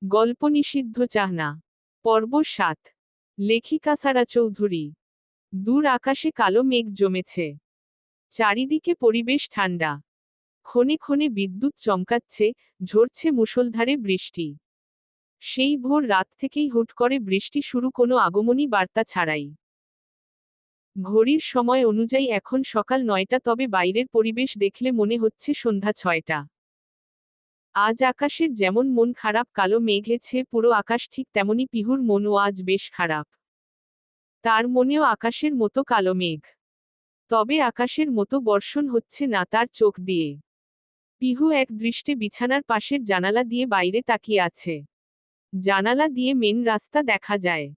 গল্প নিষিদ্ধ চাহনা। পর্ব ৭। লেখিকা সারা চৌধুরী। দূর আকাশে কালো মেঘ জমেছে। চারিদিকে পরিবেশ ঠান্ডা। ক্ষণে ক্ষণে বিদ্যুৎ চমকাচ্ছে, ঝরছে মুষলধারে বৃষ্টি। সেই ভোর রাত থেকেই হুট করে বৃষ্টি শুরু, কোনো আগমনী বার্তা ছাড়াই। ঘড়ির সময় অনুযায়ী এখন সকাল ৯টা, তবে বাইরের পরিবেশ দেখলে মনে হচ্ছে সন্ধ্যা ৬টা। আজ আকাশের যেমন মন খারাপ, কালো মেঘে ছেয়ে পুরো আকাশ, ঠিক তেমনি পিহুর মনও আজ বেশ খারাপ। তার মনেও আকাশের মতো কালো মেঘ। তবে আকাশের মতো বর্ষণ হচ্ছে না তার চোখ দিয়ে। পিহু এক দৃষ্টে বিছানার পাশের জানালা দিয়ে বাইরে তাকিয়ে আছে। জানালা দিয়ে মেন রাস্তা দেখা যায়।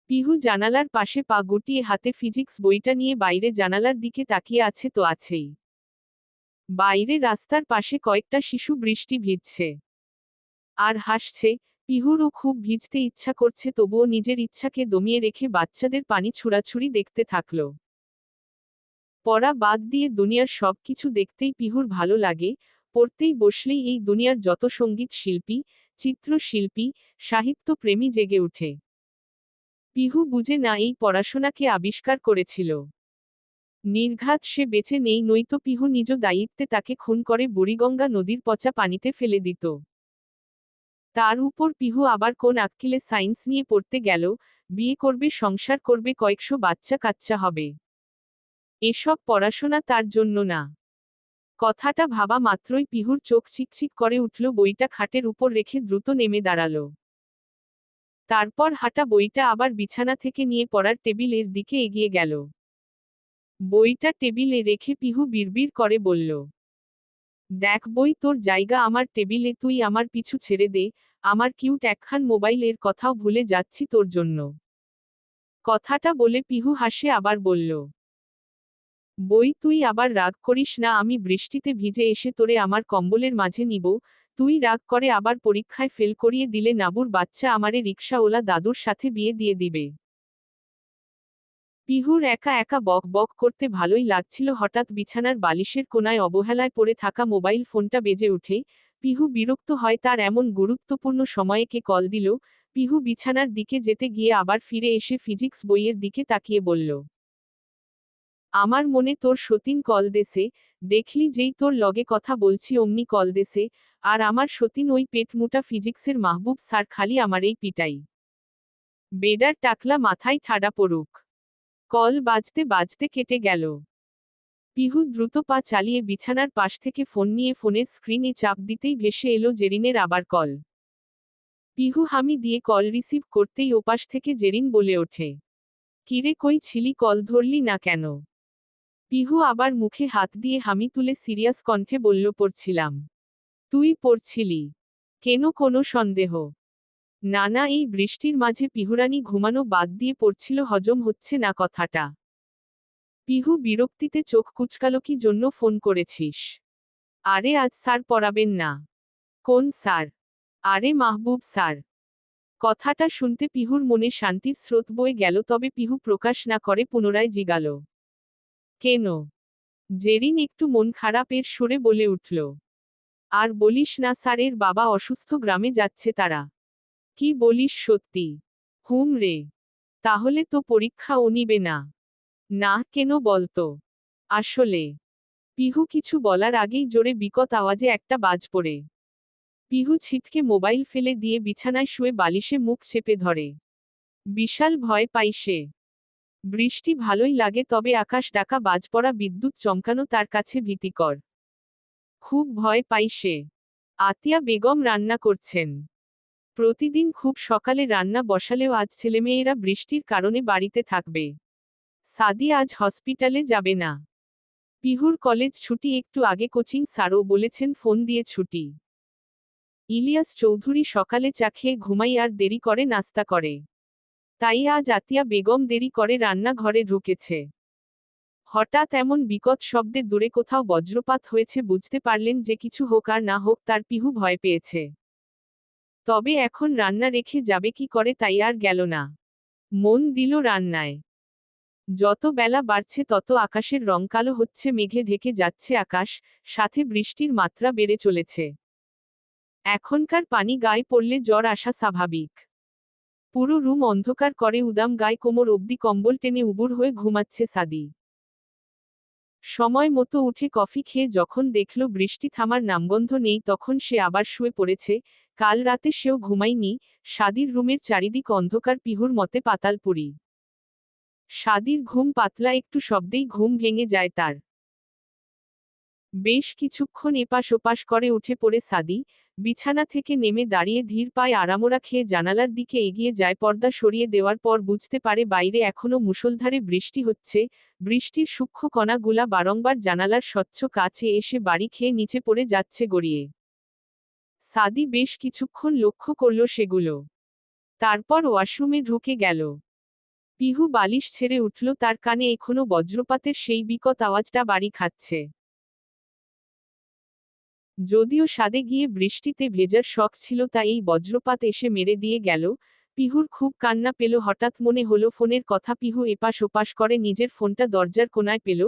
পিহু জানালার পাশে পা গুটিয়ে হাতে ফিজিক্স বইটা নিয়ে বাইরে জানালার দিকে তাকিয়ে আছে তো আছেই। বাইরে রাস্তার পাশে কয়েকটা শিশু বৃষ্টি ভিজছে আর হাসছে। পিহুরও খুব ভিজতে ইচ্ছা করছে, তবুও নিজের ইচ্ছাকে দমিয়ে রেখে বাচ্চাদের পানি ছুড়াছুড়ি দেখতে থাকল। পড়া বাদ দিয়ে দুনিয়ার সব কিছু দেখতেই পিহুর ভালো লাগে। পড়তেই বসলেই এই দুনিয়ার যত সঙ্গীত শিল্পী, চিত্রশিল্পী, সাহিত্যপ্রেমী জেগে ওঠে। পিহু বুঝে না এই পড়াশোনাকে আবিষ্কার করেছিল। নির্ঘাত সে বেঁচে নেই, নয়তো পিহু নিজ দায়িত্বে তাকে খুন করে বুড়িগঙ্গা নদীর পচা পানিতে ফেলে দিত। তার উপর পিহু আবার কোন আক্কেলে সায়েন্স নিয়ে পড়তে গেল, বিয়ে করবে, সংসার করবে, কয়েকশো বাচ্চা কাচ্চা হবে। এসব পড়াশোনা তার জন্য না। কথাটা ভাবা মাত্রই পিহুর চোখ চিকচিক করে উঠল। বইটা খাটের উপর রেখে দ্রুত নেমে দাঁড়াল। তারপর হাঁটা বইটা আবার বিছানা থেকে নিয়ে পড়ার টেবিলের দিকে এগিয়ে গেল। বইটা টেবিলে রেখে পিহু বিড়বিড় করে বলল, দেখ বই, তোর জায়গা আমার টেবিলে, তুই আমার পিছু ছেড়ে দে। আমার কিউট একখান মোবাইলের কথাও ভুলে যাচ্ছি তোর জন্য। কথাটা বলে পিহু হাসে আবার বলল, বই, তুই আবার রাগ করিস না, আমি বৃষ্টিতে ভিজে এসে তোরে আমার কম্বলের মাঝে নিব। তুই রাগ করে আবার পরীক্ষায় ফেল করিয়ে দিলে নাবুর বাচ্চা আমারে রিকশাওয়ালা দাদুর সাথে বিয়ে দিয়ে দিবে। পিহুর একা একা বক বক করতে ভালোই লাগছিল। হঠাৎ বিছানার বালিশের কোনায় অবহেলায় পড়ে থাকা মোবাইল ফোনটা বেজে ওঠে। পিহু বিরক্ত হয়, তার এমন গুরুত্বপূর্ণ সময়ে কে কল দিল। পিহু বিছানার দিকে যেতে গিয়ে আবার ফিরে এসে ফিজিক্স বইয়ের দিকে তাকিয়ে বলল, আমার মনে তোর সতীন কল দেছে। দেখলি যেই তোর লগে কথা বলছি অমনি কল দেছে। আর আমার সতীন ওই পেটমুটা ফিজিক্সের মাহবুব স্যার, খালি আমারই পিটাই। বেডার টাকলা মাথায় ঠাডা পড়ুক। কল বাজতে বাজতে কেটে গেল। পিহু দ্রুত পা চালিয়ে বিছানার পাশ থেকে ফোন নিয়ে ফোনের স্ক্রিনে চাপ দিতেই ভেসে এলো জেরিনের আবার কল। পিহু হামি দিয়ে কল রিসিভ করতেই ওপাশ থেকে জেরিন বলে ওঠে, কিরে, কই ছিলি, কল ধরলি না কেন? পিহু আবার মুখে হাত দিয়ে হামি তুলে সিরিয়াস কণ্ঠে বলল, পড়ছিলাম। তুই পড়ছিলি? কেন, কোনো সন্দেহ? না না, এই বৃষ্টির মাঝে পিহুরানি ঘুমানো বাদ দিয়ে পড়ছিল, হজম হচ্ছে না কথাটা। পিহু বিরক্তিতে চোখ কুচকালো, কি জন্য ফোন করেছিস? আরে আজ স্যার পড়াবেন না। কোন স্যার? আরে মাহবুব স্যার। কথাটা শুনতে পিহুর মনে শান্তির স্রোত বয়ে গেল, তবে পিহু প্রকাশ না করে পুনরায় জিগাল, কেন? জেরিন একটু মন খারাপের সুরে বলে উঠল, আর বলিস না, স্যারের বাবা অসুস্থ, গ্রামে যাচ্ছে তারা। কি বলিস সত্যি? হুম রে। তাহলে তো পরীক্ষা ও নিবে না? না, কেন বলতো? আসলে। পিহু কিছু বলার আগেই জোরে বিকট আওয়াজে একটা বাজ পড়ে। পিহু ছিটকে মোবাইল ফেলে দিয়ে বিছানায় শুয়ে বালিশে মুখ চেপে ধরে। বিশাল ভয় পাই সে। বৃষ্টি ভালোই লাগে, তবে আকাশ ডাকা, বাজ পড়া, বিদ্যুৎ চমকানো তার কাছে ভীতিকর। খুব ভয় পাই সে। আতিয়া বেগম রান্না করছেন। প্রতিদিন খুব সকালে রান্না বসালেও আজ ছেলেমেয়েরা বৃষ্টির কারণে বাড়িতে থাকবে। সাদি আজ হসপিটালে যাবে না। পিহুর কলেজ ছুটি, একটু আগে কোচিং স্যারও বলেছেন ফোন দিয়ে ছুটি। ইলিয়াস চৌধুরী সকালে চা খেয়ে ঘুমাই আর দেরি করে নাস্তা করে। তাই আজ আতিয়া বেগম দেরি করে রান্নাঘরে ঢুকেছে। হঠাৎ এমন বিকট শব্দে দূরে কোথাও বজ্রপাত হয়েছে, বুঝতে পারলেন যে কিছু হোক আর না হোক তার পিহু ভয় পেয়েছে। তবে এখন রান্না রেখে যাবে কি করে, তাই আর গেল না। মন দিল রান্নায়। যত বেলা বাড়ছে তত আকাশের রং কালো হচ্ছে, মেঘে ঢেকে যাচ্ছে আকাশ, সাথে বৃষ্টির মাত্রা বেড়ে চলেছে। এখনকার পানি গায়ে পড়লে জ্বর আসা স্বাভাবিক। পুরো রুম অন্ধকার করে উদাম গায়ে কোমর অবধি কম্বল টেনে উবুর হয়ে ঘুমাচ্ছে সাদি। সময় মতো উঠে কফি খেয়ে যখন দেখল বৃষ্টি থামার নামগন্ধ নেই তখন সে আবার শুয়ে পড়েছে। কাল রাতে সেও ঘুমায়নি। সাদির রুমের চারিদিক অন্ধকার, পিহুর মতে পাতালপুরি। সাদির ঘুম পাতলা, একটু শব্দেই ঘুম ভেঙে যায় তার। বেশ কিছুক্ষণ এপাশ ওপাশ করে উঠে পড়ে সাদি বিছানা থেকে নেমে দাঁড়িয়ে ধীর পায়ে আড়ামোড়া খেয়ে জানালার দিকে এগিয়ে যায়। পর্দা সরিয়ে দেওয়ার পর বুঝতে পারে বাইরে এখনো মুষলধারে বৃষ্টি হচ্ছে। বৃষ্টির সূক্ষ্ম কণাগুলা বারংবার জানালার স্বচ্ছ কাছে এসে বাড়ি খেয়ে নিচে পড়ে যাচ্ছে গড়িয়ে। সাদি বেশ কিছুক্ষণ লক্ষ্য করল সেগুলো। তারপর ওয়াশরুমে ঢুকে গেল। পিহু বালিশ ছেড়ে উঠল, তার কানে এখনো বজ্রপাতের সেই বিকট আওয়াজটা বাড়ি খাচ্ছে। যদিও ছাদে গিয়ে বৃষ্টিতে ভেজার শখ ছিল, তাই এই বজ্রপাত এসে মেরে দিয়ে গেল। পিহুর খুব কান্না পেল। হঠাৎ মনে হলো ফোনের কথা। পিহু এপাশ ওপাশ করে নিজের ফোনটা দরজার কোনায় পেল।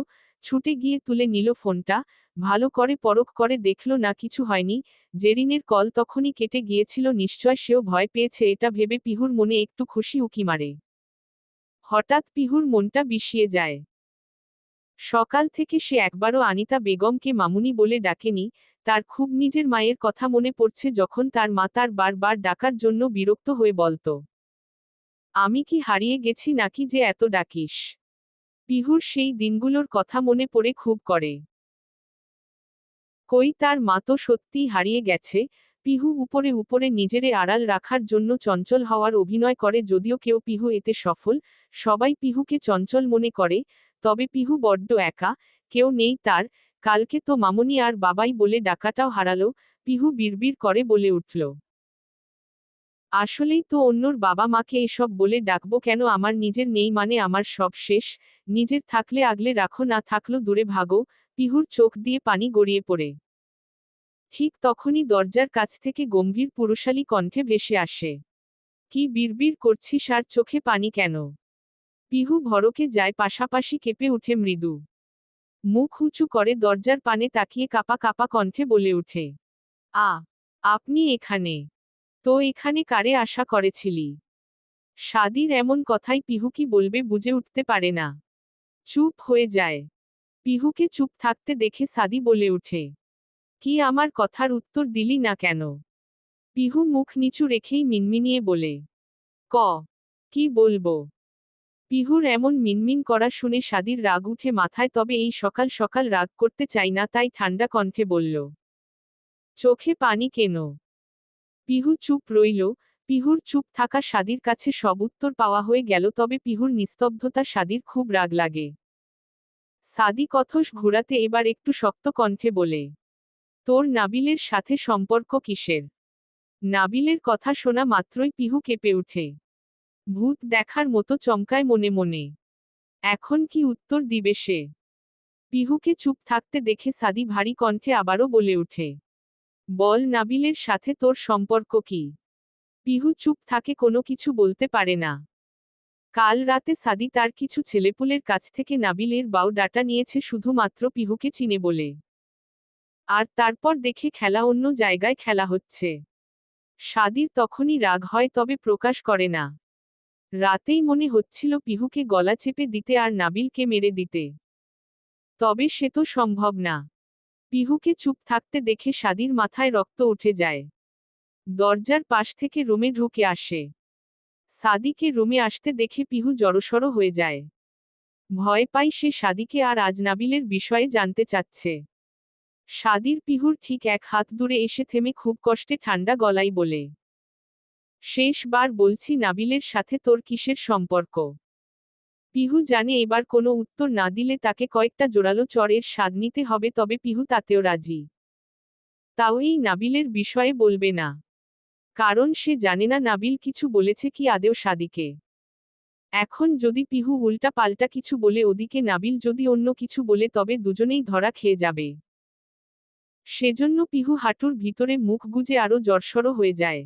ছুটে গিয়ে তুলে নিল ফোনটা। ভালো করে পরখ করে দেখল না, কিছু হয়নি। জেরিনের কল তখনই কেটে গিয়েছিল। নিশ্চয় সেও ভয় পেয়েছে। এটা ভেবে পিহুর মনে একটু খুশি উকি মারে। হঠাৎ পিহুর মনটা বিষিয়ে যায়। সকাল থেকে সে একবারও আনিতা বেগমকে মামুনি বলে ডাকেনি। তার খুব নিজের মায়ের কথা মনে পড়ছে, যখন তার মা তার বারবার ডাকার জন্য বিরক্ত হয়ে বলতো, আমি কি হারিয়ে গেছি নাকি যে এত ডাকিস। পিহুর সেই দিনগুলোর কথা মনে পড়ে খুব করে। কই, তার মা তো সত্যিই হারিয়ে গেছে। পিহু উপরে উপরে নিজেরে আড়াল রাখার জন্য চঞ্চল হওয়ার অভিনয় করে, যদিও কেউ পিহু এতে সফল। সবাই পিহুকে চঞ্চল মনে করে। তবে পিহু বড্ড একা, কেউ নেই তার। কালকে তো মামুনি আর বাবাই বলে ডাকাটাও হারালো। পিহু বিড়বিড় করে বলে উঠল, আসলেই তো অন্যর বাবা মাকে এসব বলে ডাকবো কেন? আমার নিজের নেই মানে আমার সব শেষ। নিজের থাকলে আগলে রাখো, না থাকলো দূরে ভাগো। পিহুর চোখ দিয়ে পানি গড়িয়ে পড়ে। ঠিক তখনই দরজার কাছ থেকে গম্ভীর পুরুষালী কণ্ঠে ভেসে আসে, কি বিড়বিড় করছিস আর চোখে পানি কেন? পিহু ভড়কে যায়, পাশাপাশি কেঁপে উঠে মৃদু। মুখ উঁচু করে দরজার পানে তাকিয়ে কাপা কাপা কণ্ঠে বলে উঠে, আ, আপনি এখানে? তো এখানে কারে আশা করেছিলি? সাদির এমন কথাই পিহু কি বলবে বুঝে উঠতে পারে না। চুপ হয়ে যায়। পিহুকে চুপ থাকতে দেখে সাদি বলে উঠে, কি আমার কথার উত্তর দিলি না কেন? পিহু মুখ নিচু রেখেই মিনমিনিয়ে বলে, ক, কি বলবো? পিহুর এমন মিনমিন করা শুনে সাদির রাগ উঠে মাথায়। তবে এই সকাল সকাল রাগ করতে চাই না, তাই ঠান্ডা কণ্ঠে বলল, চোখে পানি কেন? পিহু চুপ রইল। পিহুর চুপ থাকা সাদির কাছে সব উত্তর পাওয়া হয়ে গেল। তবে পিহুর নিস্তব্ধতা সাদির খুব রাগ লাগে। সাদি কথস ঘুরাতে এবার একটু শক্ত কণ্ঠে বলে, তোর নাবিলের সাথে সম্পর্ক কিসের? নাবিলের কথা শোনা মাত্রই পিহু কেঁপে উঠে। ভূত দেখার মতো চমকায় মনে মনে। এখন কি উত্তর দিবে সে? পিহুকে চুপ থাকতে দেখে সাদি ভারী কণ্ঠে আবারও বলে উঠে, বল, নাবিলের সাথে তোর সম্পর্ক কি? পিহু চুপ থাকে, কোনো কিছু বলতে পারে না। কাল রাতে সাদি তার কিছু ছেলেপুলের কাছ থেকে নাবিলের বাও ডাটা নিয়েছে শুধুমাত্র পিহুকে চিনে বলে। আর তারপর দেখে খেলা অন্য জায়গায় খেলা হচ্ছে। সাদির তখনই রাগ হয়, তবে প্রকাশ করে না। রাতেই মনে হচ্ছিল পিহুকে গলা চেপে দিতে আর নাবিলকে মেরে দিতে। তবে সে তো সম্ভব না। পিহুকে চুপ থাকতে দেখে সাদির মাথায় রক্ত উঠে যায়। দরজার পাশ থেকে রুমে ঢুকে আসে। সাদিকে রুমে আসতে দেখে পিহু জড়সড় হয়ে যায়। ভয় পাই সে সাদিকে, আর আজ নাবিলের বিষয়ে জানতে চাচ্ছে। সাদির পিহুর ঠিক এক হাত দূরে এসে থেমে খুব কষ্টে ঠান্ডা গলায় বলে, শেষবার বলছি, নাবিলের সাথে তোর কিসের সম্পর্ক? পিহু জানে এবার কোনো উত্তর না দিলে তাকে কয়েকটা জোরালো চড়ের স্বাদ নিতে হবে, তবে পিহু তাতেও রাজি। তাও এই নাবিলের বিষয়ে বলবে না। কারণ সে জানে না নাবিল কিছু বলেছে কি আদেও সাদিকে। এখন যদি পিহু উল্টা পাল্টা কিছু বলে, ওদিকে নাবিল যদি অন্য কিছু বলে, তবে দুজনেই ধরা খেয়ে যাবে। সেজন্য পিহু হাঁটুর ভিতরে মুখ গুজে আরো জড়সড় হয়ে যায়।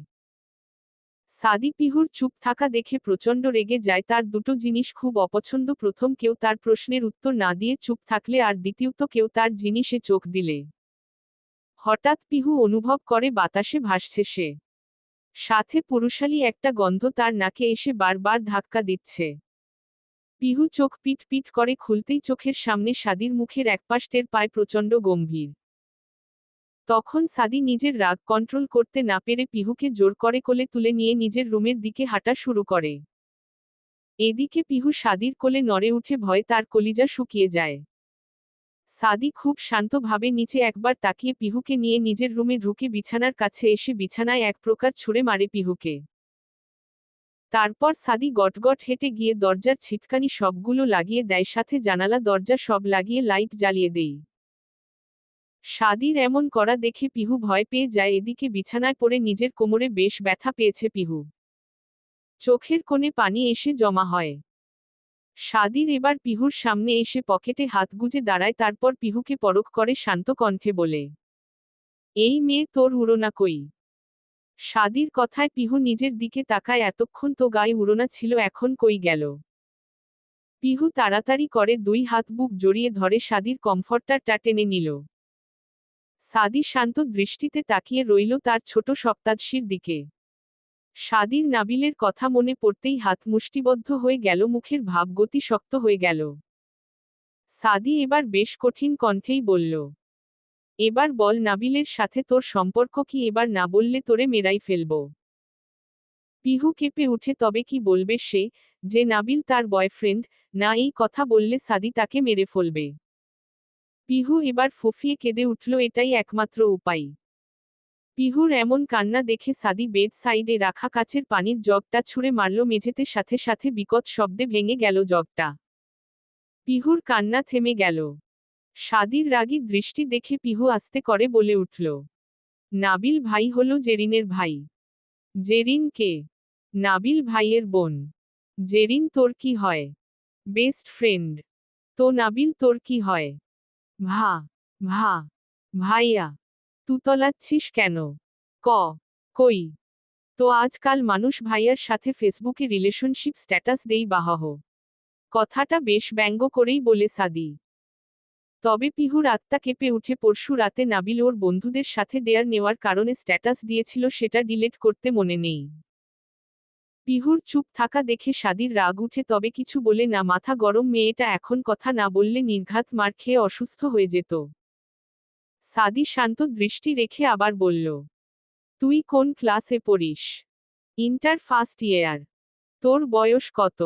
সাদি পিহুর চুপ থাকা দেখে প্রচণ্ড রেগে যায়। তার দুটো জিনিস খুব অপছন্দ, প্রথম, কেউ তার প্রশ্নের উত্তর না দিয়ে চুপ থাকলে, আর দ্বিতীয়ত, কেউ তার জিনিসে চোখ দিলে। হঠাৎ পিহু অনুভব করে বাতাসে ভাসছে সে। সাথে পুরুষালী একটা গন্ধ তার নাকে এসে বারবার ধাক্কা দিচ্ছে। পিহু চোখ পিট পিট করে খুলতেই চোখের সামনে সাদির মুখের একপাশ টের পায় প্রচণ্ড গম্ভীর। তখন সাদি নিজের রাগ কন্ট্রোল করতে না পেরে পিহুকে জোর করে কোলে তুলে নিয়ে নিজের রুমের দিকে হাঁটা শুরু করে। এদিকে পিহু সাদির কোলে নড়ে উঠে ভয়ে তার কলিজা শুকিয়ে যায়। সাদি খুব শান্তভাবে নিচে একবার তাকিয়ে পিহুকে নিয়ে নিজের রুমে ঢুকে বিছানার কাছে এসে বিছানায় এক প্রকার ছুঁড়ে মারে পিহুকে। তারপর সাদি গটগট হেঁটে গিয়ে দরজার ছিটকানি সবগুলো লাগিয়ে দেয়, সাথে জানালা দরজা সব লাগিয়ে লাইট জ্বালিয়ে দেই। সাদির এমন করা দেখে পিহু ভয় পেয়ে যায়। এদিকে বিছানায় পড়ে নিজের কোমরে বেশ ব্যথা পেয়েছে পিহু। চোখের কোণে পানি এসে জমা হয়। সাদির এবার পিহুর সামনে এসে পকেটে হাত গুজে দাঁড়ায়, তারপর পিহুকে পরখ করে শান্ত কণ্ঠে বলে, এই মেয়ে তোর উড়োনা কই? সাদির কথায় পিহু নিজের দিকে তাকায়। এতক্ষণ তো গায়ে উড়োনা ছিল, এখন কই গেল? পিহু তাড়াতাড়ি করে দুই হাত বুক জড়িয়ে ধরে সাদির কমফর্টারটা টেনে নিল। সাদি শান্ত দৃষ্টিতে তাকিয়ে রইল তার ছোট সপ্তাদশীর দিকে। সাদির নাবিলের কথা মনে পড়তেই হাত মুষ্টিবদ্ধ হয়ে গেল, মুখের ভাবগতি শক্ত হয়ে গেল। সাদি এবার বেশ কঠিন কণ্ঠেই বলল, এবার বল নাবিলের সাথে তোর সম্পর্ক কি? এবার না বললে তোরে মেরাই ফেলব। পিহু কেঁপে উঠে, তবে কি বলবে সে, যে নাবিল তার বয়ফ্রেন্ড? না, এই কথা বললে সাদি তাকে মেরে ফেলবে। পিহু এবার ফুঁফিয়ে কেঁদে উঠল, এটাই একমাত্র উপায়। পিহুর এমন কান্না দেখে সাদি বেড সাইডে রাখা কাচের পানির জগটা ছুঁড়ে মারল মেঝেতে, সাথে সাথে বিকট শব্দে ভেঙে গেল জগটা। পিহুর কান্না থেমে গেল। সাদির রাগী দৃষ্টি দেখে পিহু আস্তে করে বলে উঠল, নাবিল ভাই হলো জেরিনের ভাই। জেরিন কে? নাবিল ভাইয়ের বোন। জেরিন তোর কি হয়? Best friend. তো নাবিল তোর কি হয়? ভা ভা ভাইয়া। তুতলাচ্ছিস কেন? ক কই? তো আজকাল মানুষ ভাইয়ার সাথে ফেসবুকে রিলেশনশিপ স্ট্যাটাস দেই বাহহ। কথাটা বেশ ব্যঙ্গ করেই বলে সাদি। তবে পিহুর আত্মা কেঁপে উঠে। পরশু রাতে নাবিল ওর বন্ধুদের সাথে ডেয়ার নেওয়ার কারণে স্ট্যাটাস দিয়েছিল, সেটা ডিলিট করতে মনে নেই। পিহুর চুপ থাকা দেখে সাদির রাগ উঠে, তবে কিছু বলে না। মাথা গরম মেয়েটা এখন কথা না বললে নির্ঘাত মার খেয়ে অসুস্থ হয়ে যেত। সাদি শান্ত দৃষ্টি রেখে আবার বলল, তুই কোন ক্লাসে পড়িস? Inter first year. তোর বয়স কত?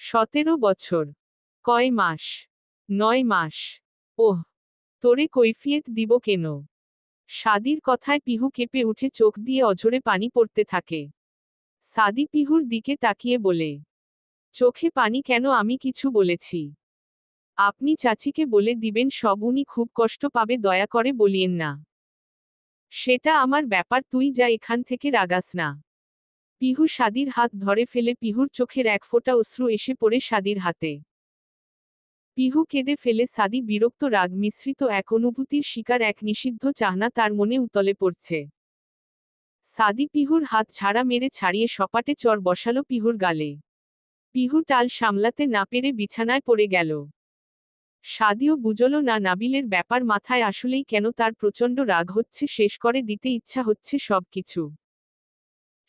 17 বছর। কয় মাস? 9 মাস। ওহ, তোরে কৈফিয়ত দিব কেন? সাদির কথায় পিহু কেঁপে উঠে, চোখ দিয়ে অঝরে পানি পড়তে থাকে। সাদি পিহুর দিকে তাকিয়ে বলে, চোখে পানি কেন? আমি কিছু বলেছি? আপনি চাচিকে বলে দিবেন সব, উনি খুব কষ্ট পাবে, দয়া করে বলিয়েন না। সেটা আমার ব্যাপার, তুই যা এখান থেকে, রাগাস না। পিহু সাদির হাত ধরে ফেলে। পিহুর চোখের এক ফোঁটা অশ্রু এসে পড়ে সাদির হাতে। পিহু কেঁদে ফেলে। সাদি বিরক্ত, রাগ মিশ্রিত এক অনুভূতির শিকার, এক নিষিদ্ধ চাহনা তার মনে উতলে পড়ছে। সাদি পিহুর হাত ঝাড়া মেরে ছাড়িয়ে সপাটে চর বসালো পিহুর গালে। পিহু টাল সামলাতে না পেরে বিছানায় পড়ে গেল। সাদিও বুঝল না নাবিলের ব্যাপার মাথায় আসলেই কেন তার প্রচণ্ড রাগ হচ্ছে, শেষ করে দিতে ইচ্ছা হচ্ছে সবকিছু।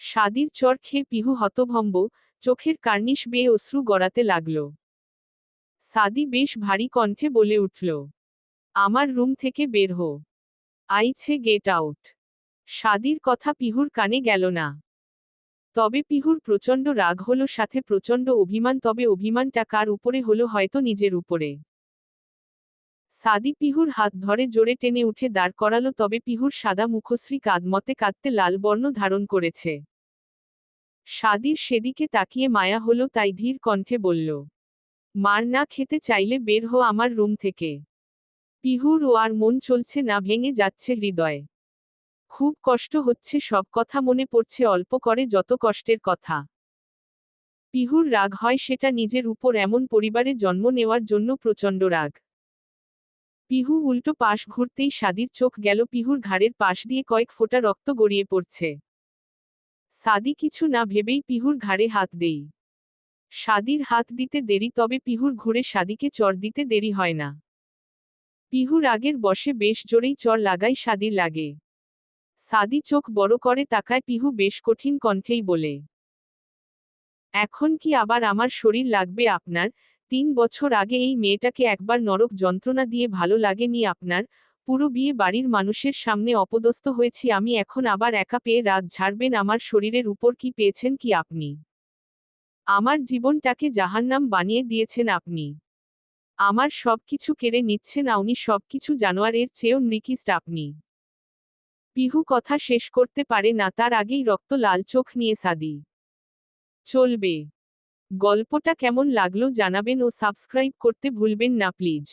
সাদির চর খেয়ে পিহু হতভম্ব, চোখের কার্নিশ বেয়ে অশ্রু গড়াতে লাগল। সাদি বেশ ভারী কণ্ঠে বলে উঠল, আমার রুম থেকে বের হো। আইছে গেট আউট। সাদির কথা পিহুর কানে গেল না। তবে পিহুর প্রচণ্ড রাগ হলো, সাথে প্রচণ্ড অভিমান। তবে অভিমানটা কার উপরে হলো? হয়তো নিজের উপরে। সাদি পিহুর হাত ধরে জোরে টেনে উঠে দাঁড় করালো, তবে পিহুর সাদা মুখশ্রী কাঁদমতে কাঁদতে লাল বর্ণ ধারণ করেছে। সাদির সেদিকে তাকিয়ে মায়া হলো, তাই ধীর কণ্ঠে বলল, মার না খেতে চাইলে বের হো আমার রুম থেকে। পিহুর ও আর মন চলছে না, ভেঙে যাচ্ছে হৃদয়। খুব কষ্ট হচ্ছে, সব কথা মনে পড়ছে অল্প করে, যত কষ্টের কথা। পিহুর রাগ হয় সেটা নিজের উপর, এমন পরিবারে জন্ম নেওয়ার জন্য প্রচণ্ড রাগ। পিহু উল্টো পাশ ঘুরতেই সাদির চোখ গেল পিহুর ঘাড়ের পাশ দিয়ে, কয়েক ফোঁটা রক্ত গড়িয়ে পড়ছে। সাদি কিছু না ভেবেই পিহুর ঘাড়ে হাত দেই। সাদির হাত দিতে দেরি, তবে পিহুর ঘুরে সাদিকে চর দিতে দেরি হয় না। পিহু রাগের বশে বেশ জোরেই চড় লাগায় সাদির লাগে। সাদি চোখ বড় করে তাকায় পিহু বেশ কঠিন কণ্ঠেই বলে, এখন কি আবার আমার শরীর লাগবে আপনার? 3 বছর আগে এই মেয়েটাকে একবার নরক যন্ত্রণা দিয়ে ভালো লাগেনি আপনার? পুরো বিয়ে বাড়ির মানুষের সামনে অপদস্থ হয়েছি আমি, এখন আবার একা পেয়ে রাগ ঝাড়বেন আমার শরীরের উপর? কি পেয়েছেন কি আপনি? আমার জীবনটাকে জাহান্নাম বানিয়ে দিয়েছেন আপনি। আমার সবকিছু কেড়ে নিচ্ছেন আপনি, সবকিছু জানোয়ারের চেয়েও নিকৃষ্ট আপনি। পিহু কথা শেষ করতে পারে না, তার আগেই রক্ত লাল চোখ নিয়ে সাদি চলবে। গল্পটা কেমন লাগলো জানাবেন ও সাবস্ক্রাইব করতে ভুলবেন না প্লিজ।